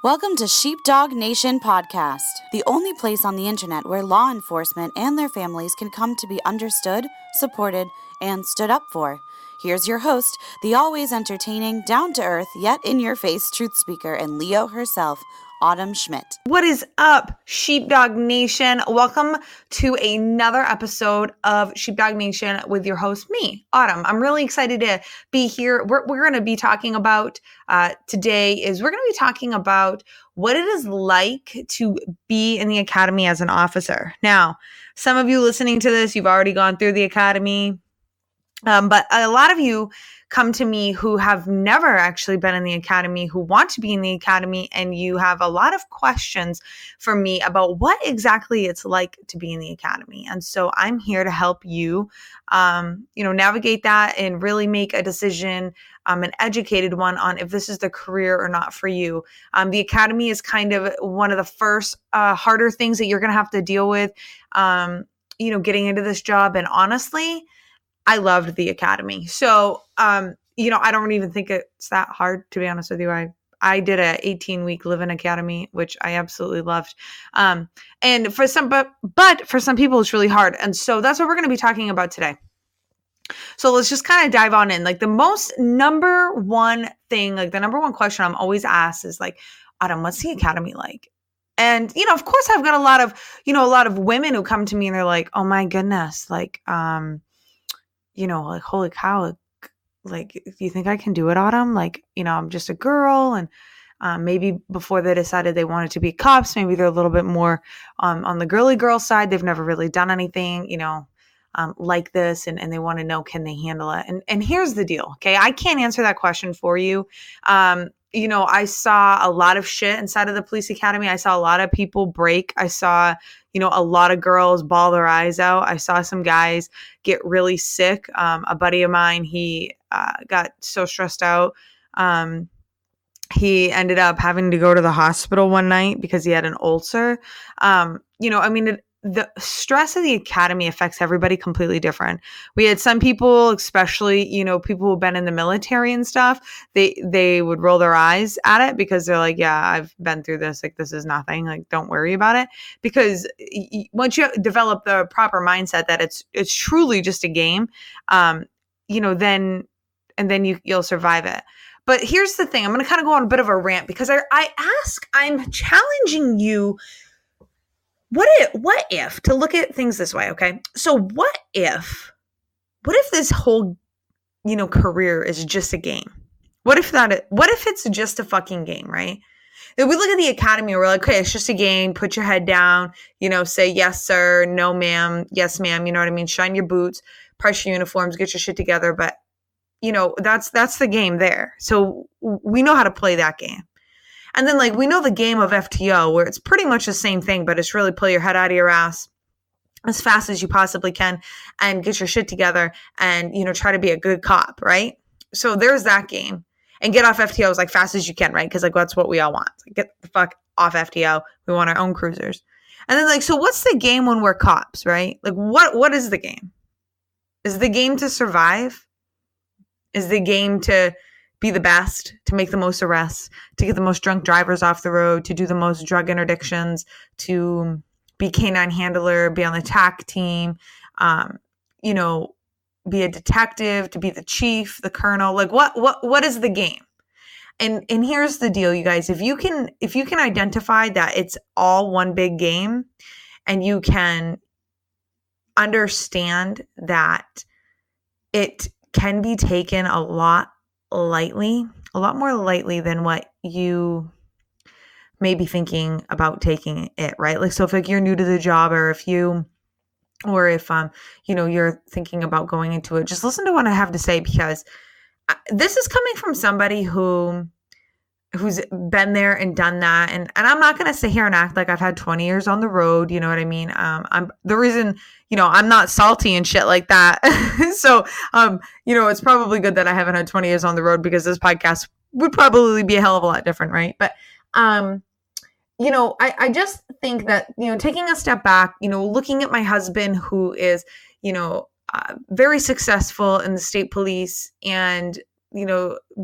Welcome to Sheepdog Nation Podcast, the only place on the internet where law enforcement and their families can come to be understood, supported, and stood up for. Here's your host, the always entertaining, down-to-earth, yet in-your-face truth speaker and Leo herself, Autumn Schmidt. What is up, Sheepdog Nation? Welcome to another episode of Sheepdog Nation with your host, me, Autumn. I'm really excited to be here. We're going to be talking about today is we're going to be talking about what it is like to be in the academy as an officer. Now, some of you listening to this, you've already gone through the academy, but a lot of you come to me who have never actually been in the academy, who want to be in the academy, and you have a lot of questions for me about what exactly it's like to be in the academy. And so I'm here to help you, navigate that and really make a decision, an educated one on if this is the career or not for you. The academy is kind of one of the first harder things that you're going to have to deal with, getting into this job. And honestly, I loved the academy. So, I don't even think it's that hard, to be honest with you. I did a 18-week live-in academy, which I absolutely loved. And for some, but for some people, it's really hard. And so that's what we're going to be talking about today. So let's just kind of dive on in. Like the number one question I'm always asked is like, Autumn, what's the academy like? And, of course I've got a lot of women who come to me and they're like, oh my goodness, holy cow, like, do you think I can do it, Autumn? I'm just a girl. And maybe before they decided they wanted to be cops, maybe they're a little bit more on the girly girl side. They've never really done anything, like this. And they want to know, can they handle it? And here's the deal. Okay. I can't answer that question for you. I saw a lot of shit inside of the police academy. I saw a lot of people break. I saw, a lot of girls bawl their eyes out. I saw some guys get really sick. A buddy of mine, he got so stressed out. He ended up having to go to the hospital one night because he had an ulcer. The stress of the academy affects everybody completely different. We had some people, especially, people who've been in the military and stuff, they would roll their eyes at it because they're like, yeah, I've been through this. Like, this is nothing. Like, don't worry about it. Because once you develop the proper mindset that it's truly just a game, then you'll survive it. But here's the thing. I'm going to kind of go on a bit of a rant because I'm challenging you. What if, to look at things this way, okay? So what if this whole, career is just a game? What if it's just a fucking game, right? If we look at the academy and we're like, okay, it's just a game, put your head down, say yes, sir, no, ma'am, yes, ma'am, you know what I mean? Shine your boots, press your uniforms, get your shit together. But, that's the game there. So we know how to play that game. And then we know the game of FTO where it's pretty much the same thing, but it's really pull your head out of your ass as fast as you possibly can and get your shit together and, try to be a good cop, right? So there's that game. And get off FTO as fast as you can, right? Because that's what we all want. Get the fuck off FTO. We want our own cruisers. And then so what's the game when we're cops, right? What is the game? Is the game to survive? Is the game to be the best, to make the most arrests, to get the most drunk drivers off the road, to do the most drug interdictions, to be canine handler, be on the TAC team, be a detective, to be the chief, the colonel? What is the game? And here's the deal, you guys. If you can identify that it's all one big game, and you can understand that it can be taken a lot more lightly than what you may be thinking about taking it, right? So if you're new to the job, or if you're thinking about going into it, just listen to what I have to say, because this is coming from somebody who's been there and done that. And I'm not going to sit here and act like I've had 20 years on the road. You know what I mean? I'm the reason, I'm not salty and shit like that. So, it's probably good that I haven't had 20 years on the road, because this podcast would probably be a hell of a lot different. Right. But, I just think that, taking a step back, looking at my husband, who is, very successful in the state police, and,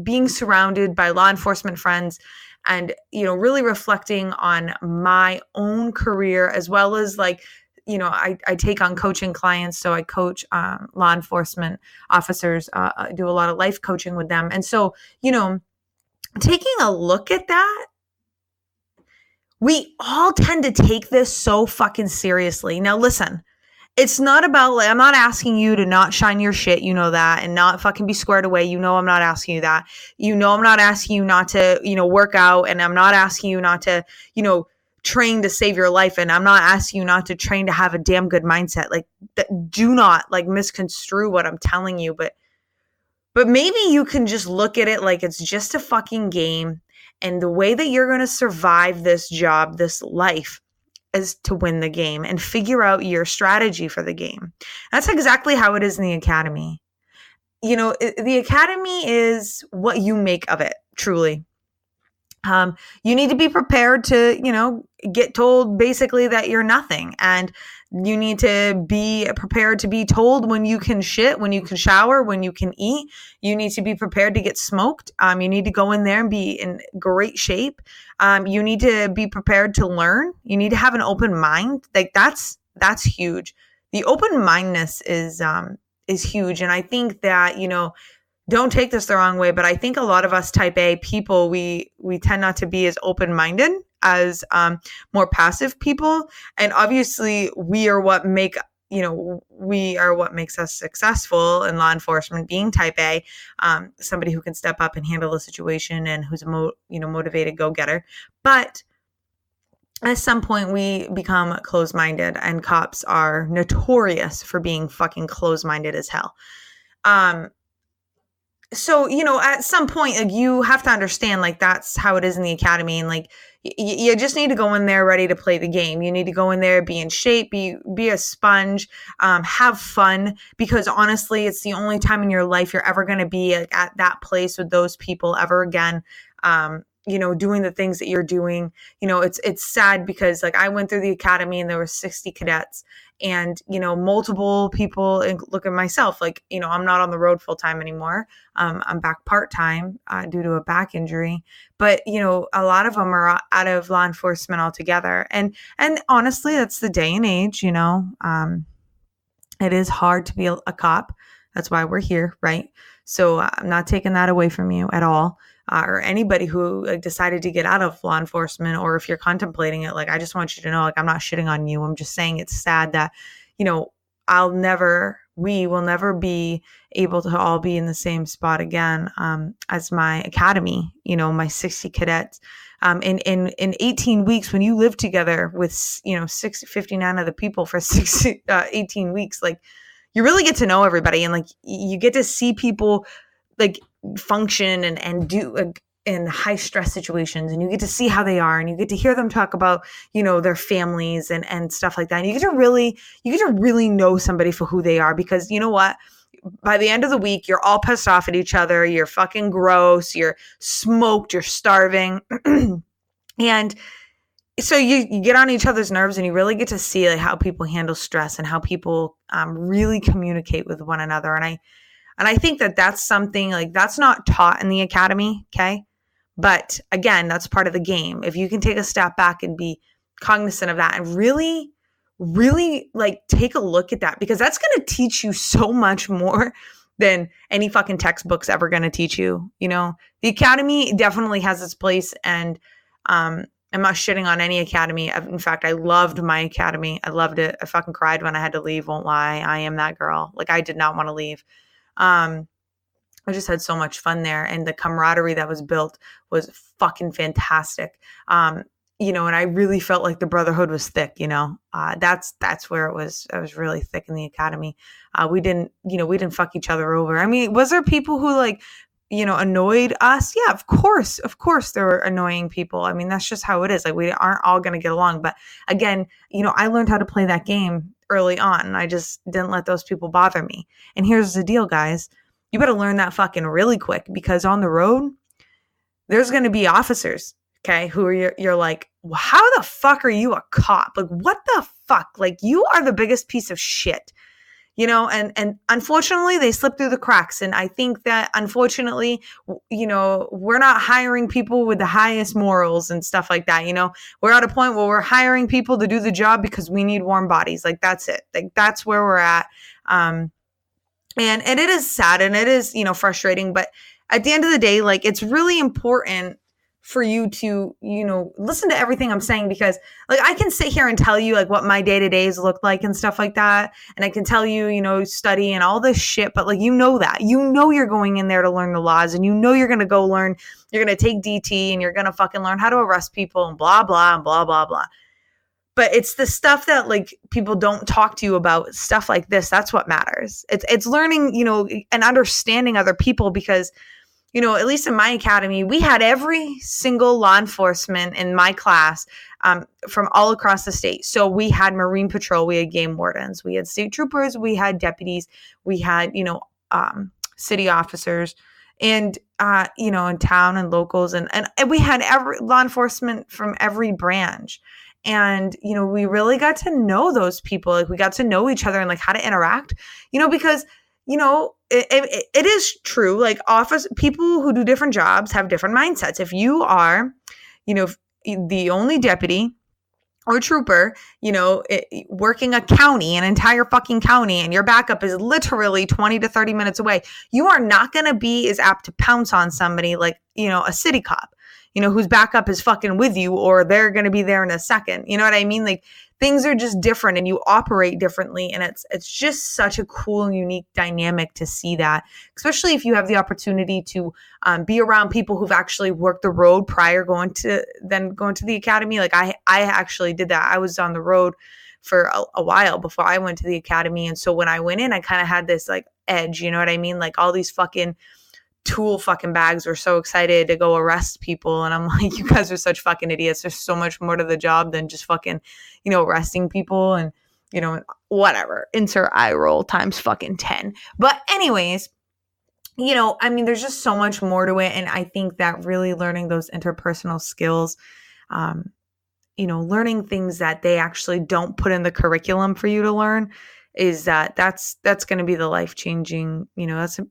being surrounded by law enforcement friends, and, really reflecting on my own career, as well as like, I take on coaching clients. So I coach law enforcement officers, I do a lot of life coaching with them. And so, taking a look at that, we all tend to take this so fucking seriously. Now, listen, it's not about, like, I'm not asking you to not shine your shit, that, and not fucking be squared away. I'm not asking you that. I'm not asking you not to, work out, and I'm not asking you not to, train to save your life, and I'm not asking you not to train to have a damn good mindset. Like, do not like misconstrue what I'm telling you, but maybe you can just look at it like it's just a fucking game, and the way that you're going to survive this job, this life, is to win the game and figure out your strategy for the game. That's exactly how it is in the academy. The academy is what you make of it, truly. You need to be prepared to, get told basically that you're nothing. And you need to be prepared to be told when you can shit, when you can shower, when you can eat. You need to be prepared to get smoked. You need to go in there and be in great shape. You need to be prepared to learn. You need to have an open mind. Like that's huge. The open-mindedness is huge. And I think that, don't take this the wrong way, but I think a lot of us type A people, we tend not to be as open-minded as more passive people. And obviously we are what makes us successful in law enforcement, being type A, somebody who can step up and handle a situation and who's a motivated go-getter. But at some point we become closed-minded, and cops are notorious for being fucking closed-minded as hell. So, at some point, like, you have to understand, like, that's how it is in the academy. And like, you just need to go in there ready to play the game. You need to go in there, be in shape, be a sponge, have fun, because honestly, it's the only time in your life you're ever going to be at that place with those people ever again. Doing the things that you're doing. It's sad because, like, I went through the academy and there were 60 cadets, and, multiple people, and look at myself, like, I'm not on the road full time anymore. I'm back part-time due to a back injury, but, a lot of them are out of law enforcement altogether. And honestly, that's the day and age, it is hard to be a cop. That's why we're here. Right. So I'm not taking that away from you at all. Or anybody who decided to get out of law enforcement, or if you're contemplating it, like, I just want you to know, like, I'm not shitting on you. I'm just saying it's sad that, we will never be able to all be in the same spot again as my academy, my 60 cadets. In 18 weeks, when you live together with, 59 other people for 18 weeks, like, you really get to know everybody, and like, you get to see people like function and do in high stress situations, and you get to see how they are, and you get to hear them talk about, their families and stuff like that. And you get to really know somebody for who they are, because you know what? By the end of the week, you're all pissed off at each other. You're fucking gross. You're smoked. You're starving. And so you get on each other's nerves, and you really get to see, like, how people handle stress and how people really communicate with one another. And I think that that's something, like, that's not taught in the academy, okay? But again, that's part of the game. If you can take a step back and be cognizant of that, and really, really, like, take a look at that, because that's going to teach you so much more than any fucking textbook's ever going to teach you. The academy definitely has its place, and I'm not shitting on any academy. In fact, I loved my academy. I loved it. I fucking cried when I had to leave, won't lie. I am that girl. Like, I did not want to leave. I just had so much fun there, and the camaraderie that was built was fucking fantastic. And I really felt like the brotherhood was thick, that's where it was. I was really thick in the academy. We didn't fuck each other over. I mean, was there people who, like, annoyed us? Yeah, of course there were annoying people. I mean, that's just how it is. Like, we aren't all going to get along. But again, I learned how to play that game early on, and I just didn't let those people bother me. And here's the deal, guys. You better learn that fucking really quick, because on the road, there's going to be officers, okay, who are you're like, well, how the fuck are you a cop? Like, what the fuck? Like, you are the biggest piece of shit. and unfortunately they slip through the cracks. And I think that unfortunately, we're not hiring people with the highest morals and stuff like that. We're at a point where we're hiring people to do the job because we need warm bodies. Like, that's it. Like, that's where we're at. And it is sad and it is, frustrating, but at the end of the day, like, it's really important for you to, listen to everything I'm saying, because like, I can sit here and tell you like what my day-to-days look like and stuff like that. And I can tell you, study and all this shit, but like, that, you're going in there to learn the laws, and you're going to go learn, you're going to take DT and you're going to fucking learn how to arrest people and blah, blah, and blah, blah, blah. But it's the stuff that like people don't talk to you about, stuff like this. That's what matters. It's learning, and understanding other people, because at least in my academy, we had every single law enforcement in my class from all across the state. So we had Marine Patrol, we had game wardens, we had state troopers, we had deputies, we had, city officers, and, in town and locals. And we had every law enforcement from every branch. And, we really got to know those people. Like, we got to know each other and like how to interact, because it is true. Like, office people who do different jobs have different mindsets. If you are, the only deputy or trooper, working a county, an entire fucking county, and your backup is literally 20 to 30 minutes away, you are not going to be as apt to pounce on somebody like, a city cop, whose backup is fucking with you, or they're going to be there in a second. You know what I mean? Like, things are just different and you operate differently. And it's just such a cool and unique dynamic to see that, especially if you have the opportunity to be around people who've actually worked the road prior going to the academy. Like, I actually did that. I was on the road for a while before I went to the academy. And so when I went in, I kind of had this like edge, you know what I mean? Like, all these fucking tool fucking bags were so excited to go arrest people. And I'm like, you guys are such fucking idiots. There's so much more to the job than just fucking, arresting people and, whatever. Insert eye roll times fucking 10. But anyways, there's just so much more to it. And I think that really learning those interpersonal skills, learning things that they actually don't put in the curriculum for you to learn, is that's going to be the life-changing,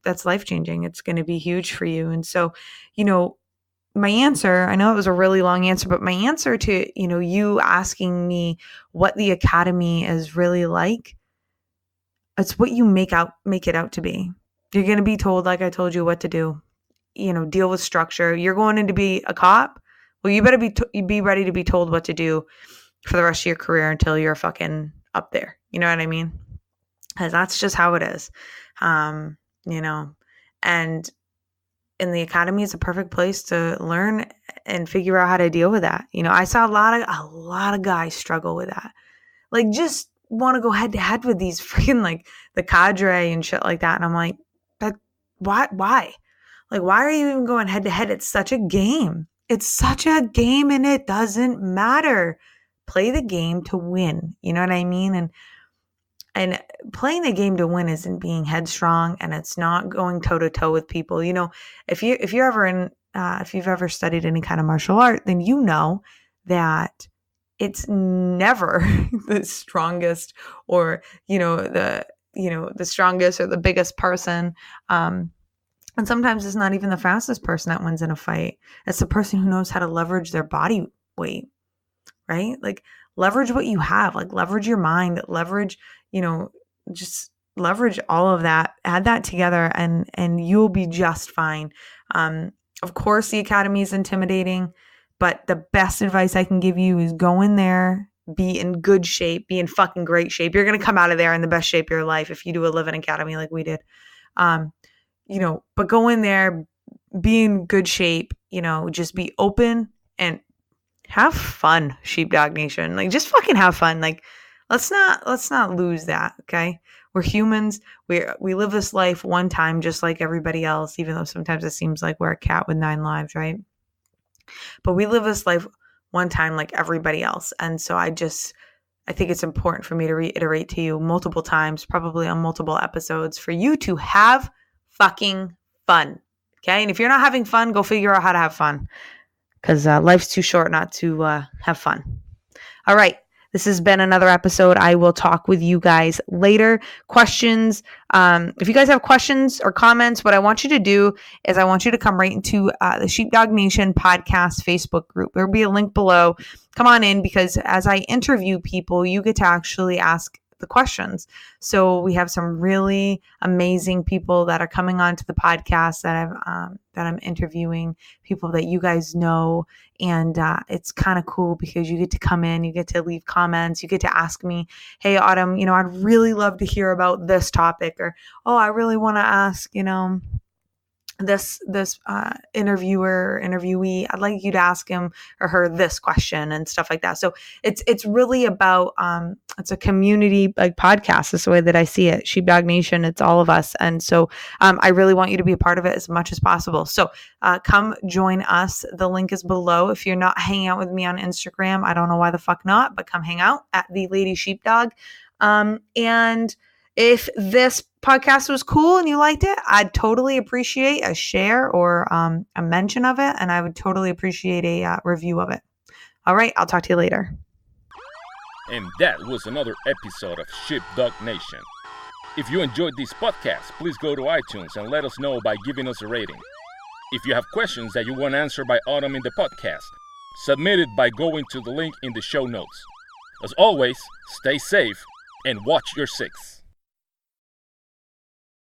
that's life-changing. It's going to be huge for you. And so, my answer, I know it was a really long answer, but my answer to, you asking me what the academy is really like, it's what you make it out to be. You're going to be told, like I told you, what to do, deal with structure. You're going in to be a cop. Well, you better be ready to be told what to do for the rest of your career until you're fucking up there. You know what I mean? Because that's just how it is. And in the academy is a perfect place to learn and figure out how to deal with that. I saw a lot of guys struggle with that. Like, just want to go head to head with these freaking like the cadre and shit like that. And I'm like, why? Like, why are you even going head to head? It's such a game. It's such a game, and it doesn't matter. Play the game to win. You know what I mean? And playing the game to win isn't being headstrong, and it's not going toe to toe with people. If you've ever studied any kind of martial art, then you know that it's never the strongest or, the strongest or the biggest person. And sometimes it's not even the fastest person that wins in a fight. It's the person who knows how to leverage their body weight, right? Like, leverage what you have, like leverage your mind, leverage, just leverage all of that, add that together, and you'll be just fine. Of course, the academy is intimidating, but the best advice I can give you is go in there, be in good shape, be in fucking great shape. You're going to come out of there in the best shape of your life if you do a live-in academy like we did. But go in there, be in good shape, just be open and have fun, Sheepdog Nation. Like, just fucking have fun. Like, let's not lose that. Okay. We're humans. We live this life one time, just like everybody else, even though sometimes it seems like we're a cat with 9 lives. Right. But we live this life one time, like everybody else. And so I think it's important for me to reiterate to you multiple times, probably on multiple episodes, for you to have fucking fun. Okay. And if you're not having fun, go figure out how to have fun, because life's too short not to have fun. All right. This has been another episode. I will talk with you guys later. Questions. If you guys have questions or comments, what I want you to do is I want you to come right into the Sheepdog Nation podcast Facebook group. There'll be a link below. Come on in, because as I interview people, you get to actually ask the questions. So we have some really amazing people that are coming onto the podcast that I'm interviewing, people that you guys know. And it's kind of cool because you get to come in, you get to leave comments, you get to ask me, hey, Autumn, I'd really love to hear about this topic, or, oh, I really want to ask, this interviewer or interviewee, I'd like you to ask him or her this question and stuff like that. So it's really about it's a community like podcast. Is the way that I see it. Sheepdog Nation, it's all of us, and so I really want you to be a part of it as much as possible. So come join us. The link is below. If you're not hanging out with me on Instagram, I don't know why the fuck not, but come hang out at the Lady Sheepdog. And if this podcast was cool and you liked it, I'd totally appreciate a share or a mention of it. And I would totally appreciate a review of it. All right. I'll talk to you later. And that was another episode of Sheepdog Nation. If you enjoyed this podcast, please go to iTunes and let us know by giving us a rating. If you have questions that you want answered by Autumn in the podcast, submit it by going to the link in the show notes. As always, stay safe and watch your six.